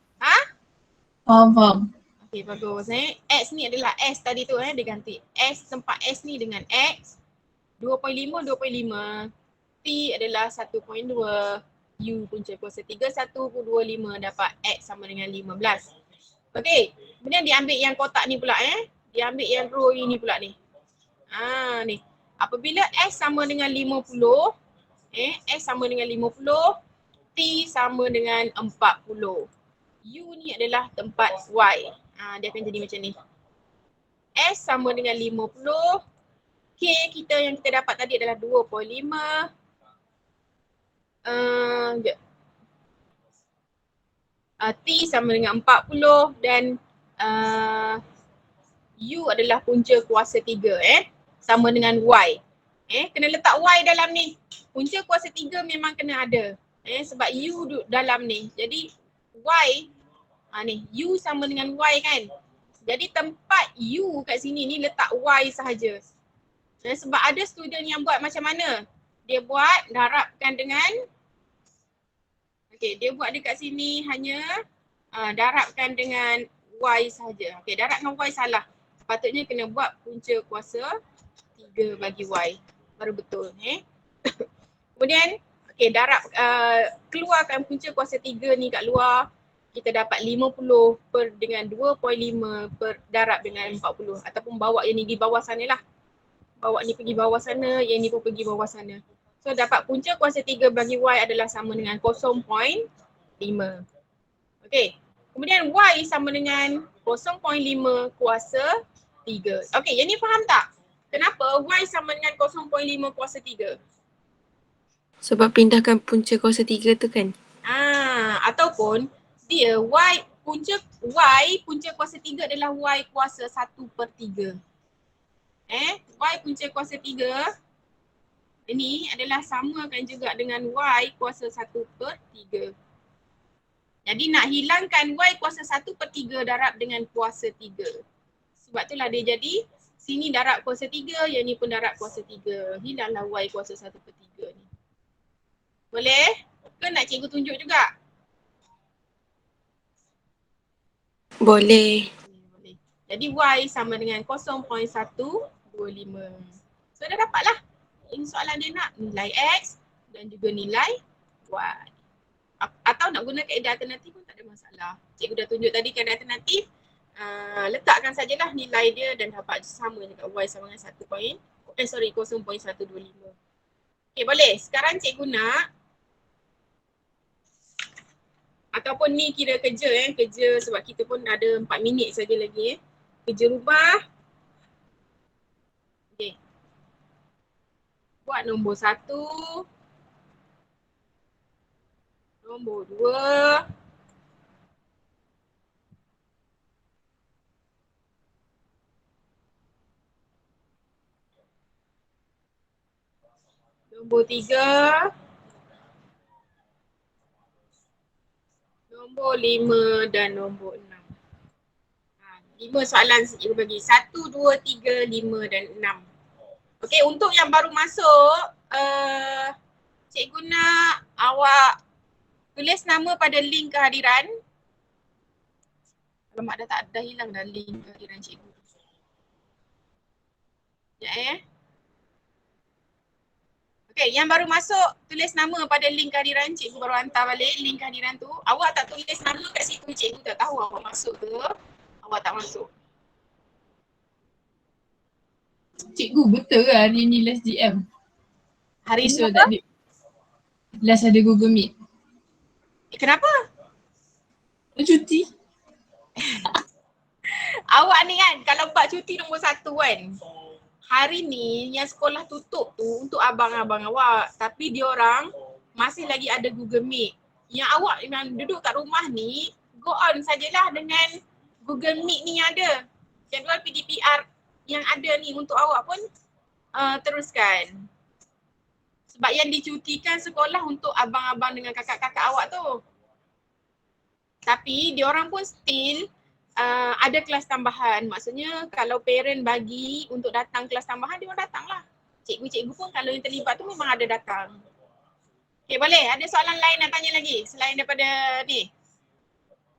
Faham. Okey, bagus. X ni adalah S tadi tu dia ganti. S tempat S ni dengan X 2.5 T adalah 1.2 U punca kuasa 3 125 dapat X sama dengan 15. Okey, kemudian dia ambil yang kotak ni pula Dia ambil yang row ini pula ni. Ni. Apabila S sama dengan 50, S sama dengan 50, T sama dengan 40. U ni adalah tempat Y. Dia akan jadi macam ni. S sama dengan 50. K kita yang kita dapat tadi adalah 2.5. T sama dengan 40 dan U adalah punca kuasa 3 sama dengan Y. Kena letak Y dalam ni. Punca kuasa 3 memang kena ada. Sebab U dalam ni. Jadi Y ni U sama dengan Y kan. Jadi tempat U kat sini ni letak Y sahaja. Sebab ada student yang buat macam mana? Dia buat darabkan dengan dia buat dekat sini hanya darabkan dengan Y sahaja. Darab dengan Y salah. Sepatutnya kena buat punca kuasa 3 bagi Y. Baru betul. Kemudian darab keluarkan punca kuasa 3 ni kat luar. Kita dapat 50 per dengan 2.5 per darab dengan 40. Ataupun bawa yang ni di bawah sana lah. Bawa ni pergi bawah sana, yang ni pun pergi bawah sana. So dapat punca kuasa 3 bagi Y adalah sama dengan 0.5. Okey. Kemudian Y sama dengan 0.5 kuasa 3. Okey, yang ni faham tak? Kenapa Y sama dengan 0.5 kuasa 3? Sebab pindahkan punca kuasa 3 tu kan? Ataupun dia punca kuasa 3 adalah Y kuasa 1/3. Y punca kuasa 3 ini adalah samakan juga dengan Y kuasa 1/3. Jadi nak hilangkan Y kuasa 1/3 darab dengan kuasa 3. Sebab itulah dia jadi sini darab kuasa 3, yang ni pun darab kuasa 3. Hilanglah Y kuasa 1/3 ni. Boleh? Ke nak cikgu tunjuk juga? Boleh. Boleh. Jadi Y sama dengan 0.125. So dah dapatlah. Ini soalan dia nak nilai X dan juga nilai Y. Atau nak guna kaedah alternatif pun tak ada masalah. Cikgu dah tunjuk tadi kaedah alternatif. Letakkan sajalah nilai dia dan dapat sama dengan Y sama dengan 0.125. Okay, boleh. Sekarang cikgu nak ataupun ni kira kerja kerja sebab kita pun ada 4 minit saja lagi kerja rumah. Okey. Buat nombor 1. Nombor 2. Nombor 3. Nombor 5 dan nombor 6. 5 soalan cikgu bagi. 1, 2, 3, 5 dan 6. Okey, untuk yang baru masuk, cikgu nak awak tulis nama pada link kehadiran. Alamak, dah hilang dah link kehadiran cikgu. Sekejap. Okay, yang baru masuk tulis nama pada link kehadiran. Cikgu baru hantar balik link kehadiran tu. Awak tak tulis nama kat situ, cikgu tak tahu awak masuk ke awak tak masuk. Cikgu betul ke hari ni les GM? Hari ni So apa? tak ada. Les ada Google Meet. Kenapa? Cuti. Awak ni kan kalau buat cuti nombor 1 kan. Hari ni yang sekolah tutup tu untuk abang-abang awak. Tapi diorang masih lagi ada Google Meet. Yang awak yang duduk kat rumah ni, go on sajalah dengan Google Meet ni yang ada. Jadual PDPR yang ada ni untuk awak pun teruskan. Sebab yang dicutikan sekolah untuk abang-abang dengan kakak-kakak awak tu. Tapi diorang pun still ada kelas tambahan. Maksudnya kalau parent bagi untuk datang kelas tambahan, dia orang datanglah. Cikgu-cikgu pun kalau yang terlibat tu memang ada datang. Okay, boleh? Ada soalan lain nak tanya lagi selain daripada ni?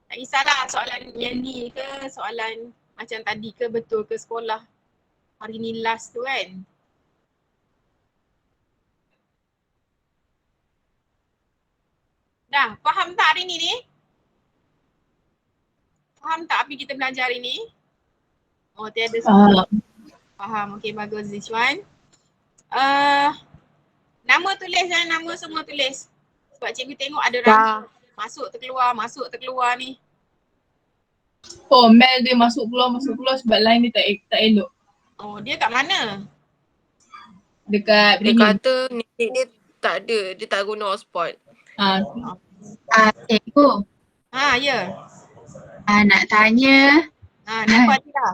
Tak kisahlah soalan yang ni ke, soalan macam tadi ke, betul ke sekolah hari ni last tu kan? Dah, faham tak hari ni? Faham tak apa kita belajar hari ni? Oh, tiada soalan. Faham. Okay, bagus this one. Nama tulis dan nama semua tulis. Sebab cikgu tengok ada ramai masuk terkeluar ni. Oh, Mel dia masuk keluar sebab line dia tak elok. Oh, dia kat mana? Dekat Dia premium. kata nenek dia tak ada, dia tak guna hotspot. Cikgu, Ya. nak tanya, Kenapa Adila?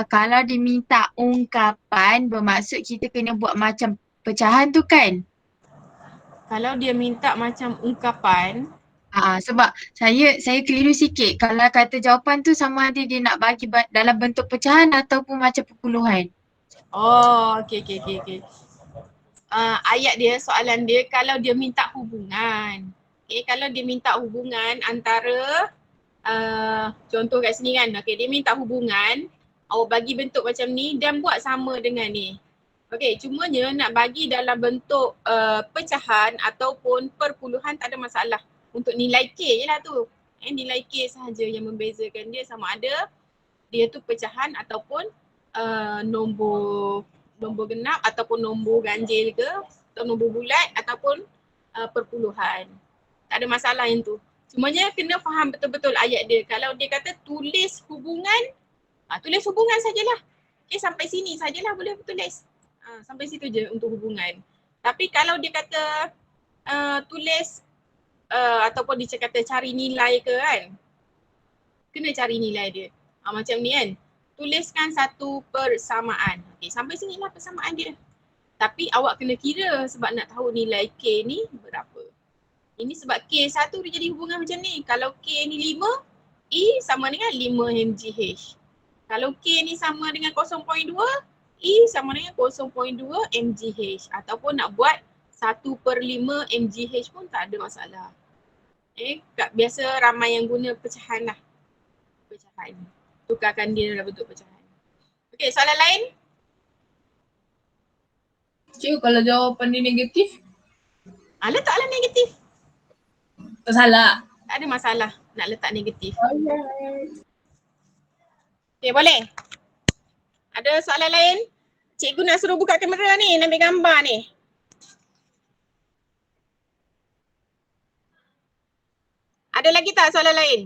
kalau diminta ungkapan bermaksud kita kena buat macam pecahan tu kan? Kalau dia minta macam ungkapan, Sebab saya keliru sikit kalau kata jawapan tu sama ada dia nak bagi dalam bentuk pecahan ataupun macam perpuluhan. okey. Ayat dia, soalan dia kalau dia minta hubungan. Okay, kalau dia minta hubungan antara contoh kat sini kan. Okay, dia minta hubungan, awak bagi bentuk macam ni dan buat sama dengan ni. Okay, cumanya nak bagi dalam bentuk pecahan ataupun perpuluhan tak ada masalah. Untuk nilai K je lah tu. Nilai K sahaja yang membezakan dia sama ada dia tu pecahan ataupun nombor genap ataupun nombor ganjil ke atau nombor bulat ataupun perpuluhan. Tak ada masalah yang tu. Cumanya kena faham betul-betul ayat dia. Kalau dia kata tulis hubungan, tulis hubungan sajalah. Okay, sampai sini sajalah boleh tulis. Sampai situ je untuk hubungan. Tapi kalau dia kata tulis ataupun dia kata cari nilai ke kan, kena cari nilai dia. Macam ni kan. Tuliskan satu persamaan. Okay, sampai sini lah persamaan dia. Tapi awak kena kira sebab nak tahu nilai K ni berapa. Ini sebab K1 dia jadi hubungan macam ni. Kalau K ni 5, E sama dengan 5 mgh. Kalau K ni sama dengan 0.2, E sama dengan 0.2 mgh. Ataupun nak buat 1/5 mgh pun tak ada masalah. Biasa ramai yang guna pecahan lah. Pecahan. Tukarkan dia dalam bentuk pecahan. Okey, soalan lain? Cikgu kalau jawapan dia negatif, Letaklah negatif. tak salah. Tak ada masalah nak letak negatif. Okey, boleh? Ada soalan lain? Cikgu nak suruh buka kamera ni, nak ambil gambar ni. Ada lagi tak soalan lain?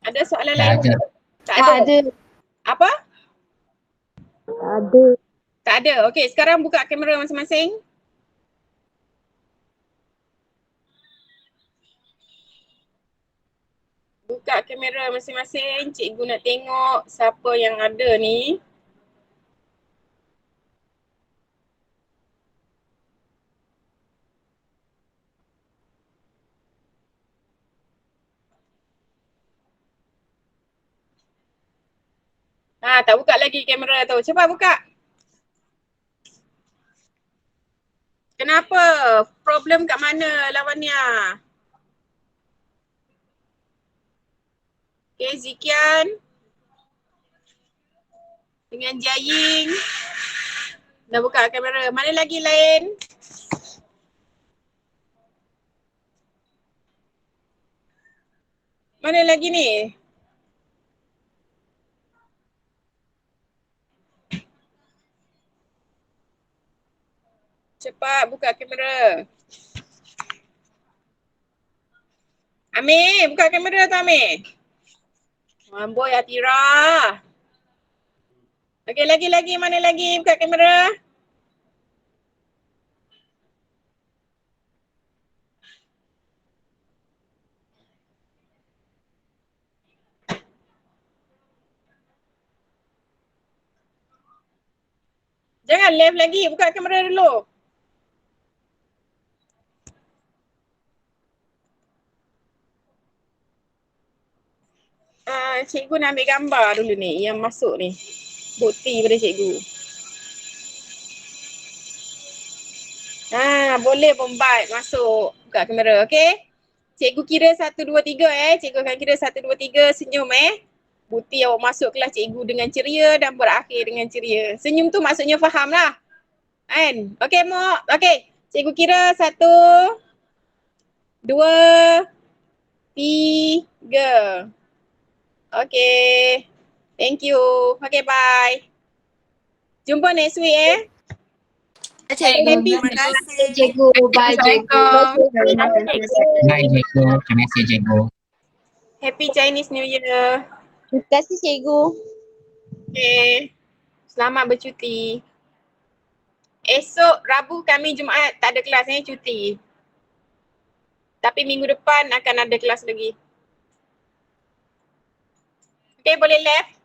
Ada soalan lain? Tak ada. Apa? Tak ada. Okey, sekarang buka kamera masing-masing. Buka kamera masing-masing. Cikgu nak tengok siapa yang ada ni. Tak buka lagi kamera tu. Cepat buka. Kenapa? Problem kat mana Lavanya? Okay, Zikian. Dengan Jaying. Dah buka kamera. Mana lagi lain? Mana lagi ni? Cepat buka kamera. Amir, buka kamera tu Amir. Amboi Atira. Okey, lagi. Mana lagi? Buka kamera. Jangan live lagi. Buka kamera dulu. Cikgu nak ambil gambar dulu ni. Yang masuk ni. Bukti pada cikgu. Boleh bombat masuk. Buka kamera, okey? Cikgu kira 1, 2, 3 Cikgu akan kira 1, 2, 3 senyum Bukti awak masuk kelas cikgu dengan ceria dan berakhir dengan ceria. Senyum tu maksudnya faham lah. Kan? Okey Mok. Okey. Cikgu kira 1, 2, 3. Okay. Thank you. Okay, bye. Jumpa next week Happy Terima kasih. Cikgu, bye cikgu. Bye, Jeko. Terima kasih, Jeko. Happy Chinese New Year. Terima kasih cikgu. Okay. Selamat bercuti. Esok Rabu, Khamis, Jumaat tak ada kelas cuti. Tapi minggu depan akan ada kelas lagi. Okay, boleh left.